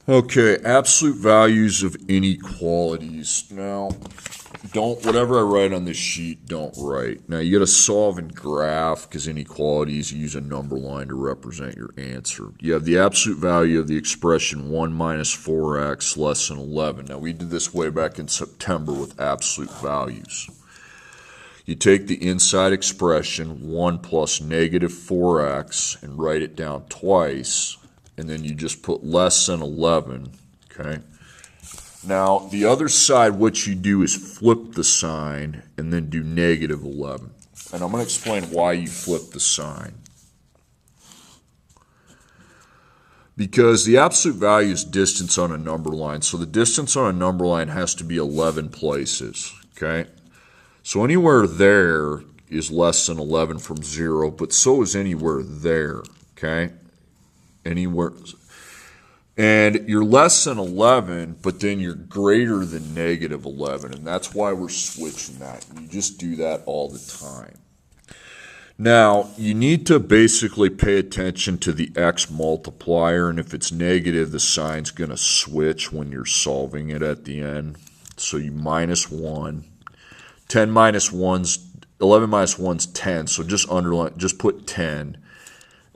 Okay, absolute values of inequalities. Now, whatever I write on this sheet, don't write. Now, you got to solve and graph, because inequalities, you use a number line to represent your answer. You have the absolute value of the expression 1 minus 4x less than 11. Now, we did this way back in September with absolute values. You take the inside expression, 1 plus negative 4x, and write it down twice. And then you just put less than 11, okay? Now, the other side, what you do is flip the sign and then do negative 11. And I'm going to explain why you flip the sign. Because the absolute value is distance on a number line. So the distance on a number line has to be 11 places, okay? So anywhere there is less than 11 from 0, but so is anywhere there, okay? Anywhere, and you're less than 11, but then you're greater than negative 11, and that's why we're switching that. You just do that all the time. Now, you need to basically pay attention to the x multiplier, and if it's negative, the sign's going to switch when you're solving it at the end. So you minus 1. 10 minus 1's, 11 minus 1's 10, so just underline, just put 10.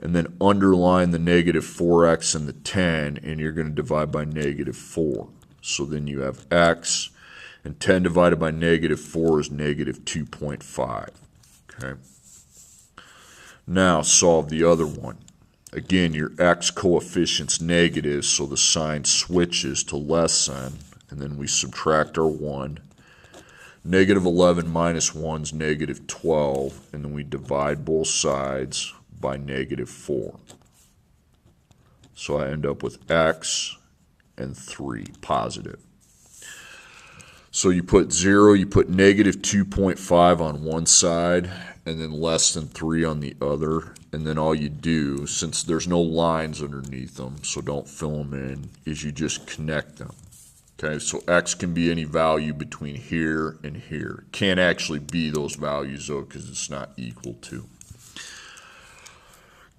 And then underline the negative 4x and the 10, and you're going to divide by negative 4. So then you have x, and 10 divided by negative 4 is negative 2.5. Okay. Now solve the other one. Again, your x coefficient's negative, so the sign switches to less than, and then we subtract our 1. Negative 11 minus 1 is negative 12, and then we divide both sides by negative 4. So I end up with x and 3 positive. So you put 0, you put negative 2.5 on one side, and then less than 3 on the other. And then all you do, since there's no lines underneath them, so don't fill them in, is you just connect them. Okay, so x can be any value between here and here. Can't actually be those values, though, because it's not equal to.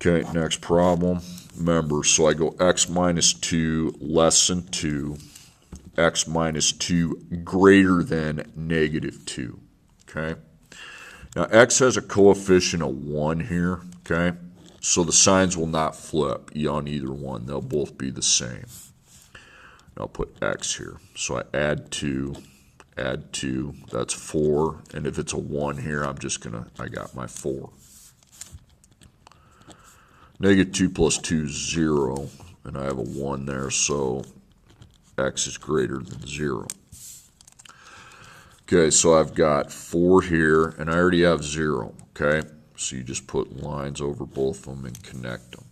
Okay, next problem. Remember, so I go x minus 2 less than 2, x minus 2 greater than negative 2. Okay? Now, x has a coefficient of 1 here. Okay? So the signs will not flip on either one. They'll both be the same. I'll put x here. So I add 2, that's 4. And if it's a 1 here, I got my 4. Negative 2 plus 2 is 0, and I have a 1 there, so x is greater than 0. Okay, so I've got 4 here, and I already have 0, okay? So you just put lines over both of them and connect them.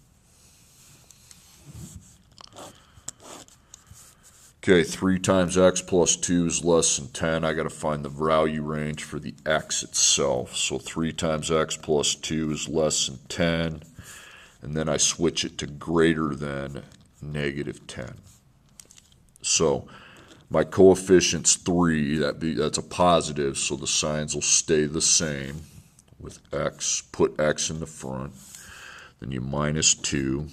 Okay, 3 times x plus 2 is less than 10. I got to find the value range for the x itself. So 3 times x plus 2 is less than 10. And then I switch it to greater than negative 10. So my coefficient's 3. That's a positive, so the signs will stay the same with x. Put x in the front. Then you minus 2.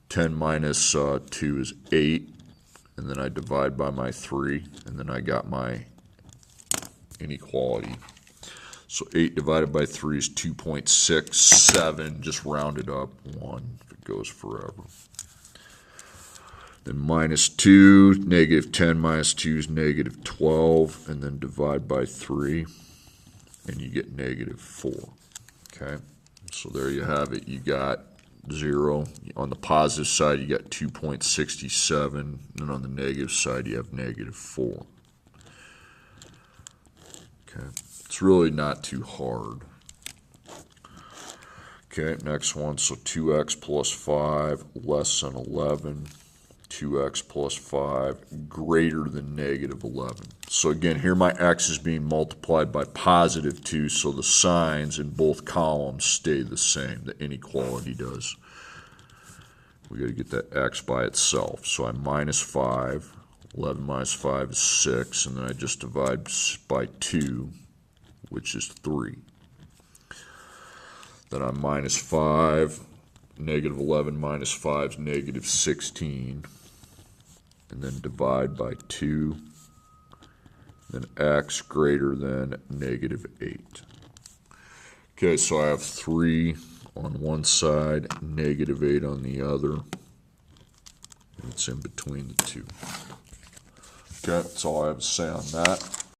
10 minus 2 is 8. And then I divide by my 3. And then I got my inequality. So 8 divided by 3 is 2.67, just round it up 1 if it goes forever. Then minus 2, negative 10 minus 2 is negative 12, and then divide by 3, and you get negative 4. Okay, so there you have it. You got 0. On the positive side, you got 2.67, and on the negative side, you have negative 4. Okay. It's really not too hard. Okay, next one. So 2x plus 5 less than 11. 2x plus 5 greater than negative 11. So again, here my x is being multiplied by positive 2, so the signs in both columns stay the same. The inequality does. We got to get that x by itself. So I minus 5. 11 minus 5 is 6, and then I just divide by 2. Which is 3. Then I'm minus 5. Negative 11 minus 5 is negative 16. and then divide by 2, then x greater than negative 8. Okay, so I have 3 on one side, negative 8 on the other. It's in between the two. Okay, that's all I have to say on that.